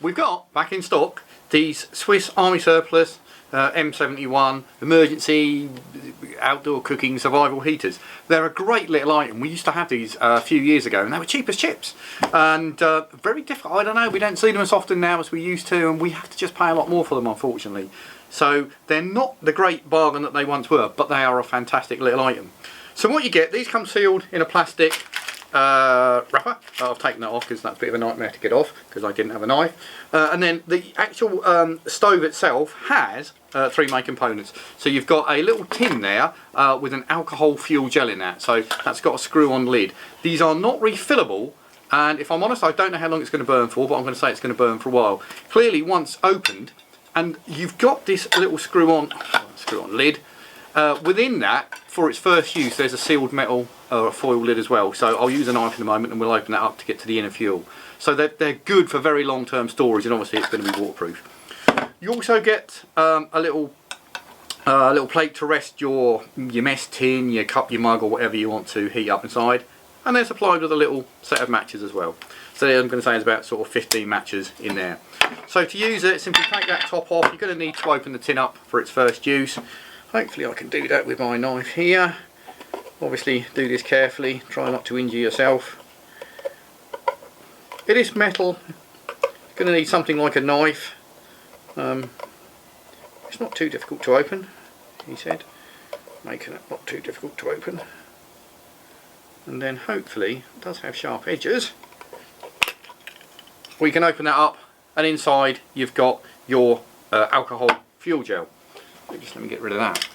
we've got back in stock these Swiss Army Surplus M71 emergency outdoor cooking survival heaters. They're a great little item. We used to have these a few years ago and they were cheap as chips and very difficult. I don't know, we don't see them as often now as we used to, and we have to just pay a lot more for them, unfortunately. So they're not the great bargain that they once were, but they are a fantastic little item. So what you get, these come sealed in a plastic wrapper. I've taken that off because that's a bit of a nightmare to get off because I didn't have a knife. And then the actual stove itself has three main components. So you've got a little tin there with an alcohol fuel gel in that. So that's got a screw-on lid. These are not refillable, and if I'm honest, I don't know how long it's going to burn for, but I'm going to say it's going to burn for a while. Clearly, once opened, and you've got this little screw-on lid. Within that, for its first use, there's a sealed metal foil lid as well. So I'll use a knife in a moment and we'll open that up to get to the inner fuel. So they're good for very long-term storage, and obviously it's going to be waterproof. You also get a little plate to rest your mess tin, your cup, your mug, or whatever you want to heat up inside. And they're supplied with a little set of matches as well. So I'm going to say there's about sort of 15 matches in there. So to use it, simply take that top off. You're going to need to open the tin up for its first use. Hopefully I can do that with my knife here. Obviously do this carefully, try not to injure yourself. It is metal, you're going to need something like a knife. It's not too difficult to open, he said, making it not too difficult to open. And then hopefully it does have sharp edges. We can open that up, and inside you've got your alcohol fuel gel. Just let me get rid of that.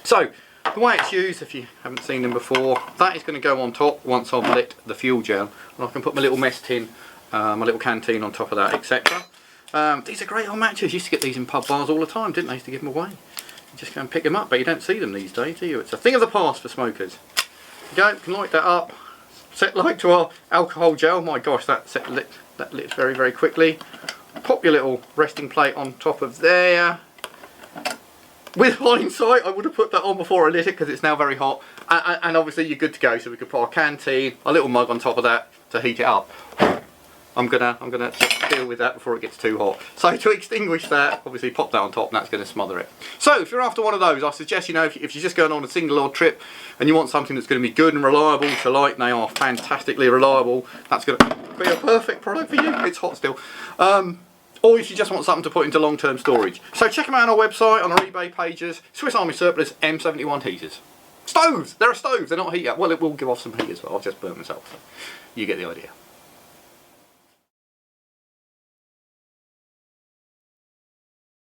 So the way it's used, if you haven't seen them before, that is going to go on top once I've lit the fuel gel, and I can put my little mess tin, my little canteen on top of that, etc. These are great on matches. Used to get these in pub bars all the time, didn't they? Used to give them away. You just go and pick them up, but you don't see them these days, do you? It's a thing of the past for smokers. There you go, can light that up. Set light to our alcohol gel. My gosh, that lit very, very quickly. Pop your little resting plate on top of there. With hindsight, I would have put that on before I lit it because it's now very hot. And obviously you're good to go. So we could put our canteen, a little mug on top of that to heat it up. I'm gonna just deal with that before it gets too hot. So to extinguish that, obviously pop that on top, and that's going to smother it. So if you're after one of those, I suggest, you know, if you're just going on a single odd trip and you want something that's going to be good and reliable to light, and they are fantastically reliable, that's going to be a perfect product for you. It's hot still. Or if you just want something to put into long-term storage. So check them out on our website, on our eBay pages. Swiss Army Surplus M71 heaters. Stoves! There are stoves, they're not heat up. Well, it will give off some heat as well. I've just burnt myself. So you get the idea.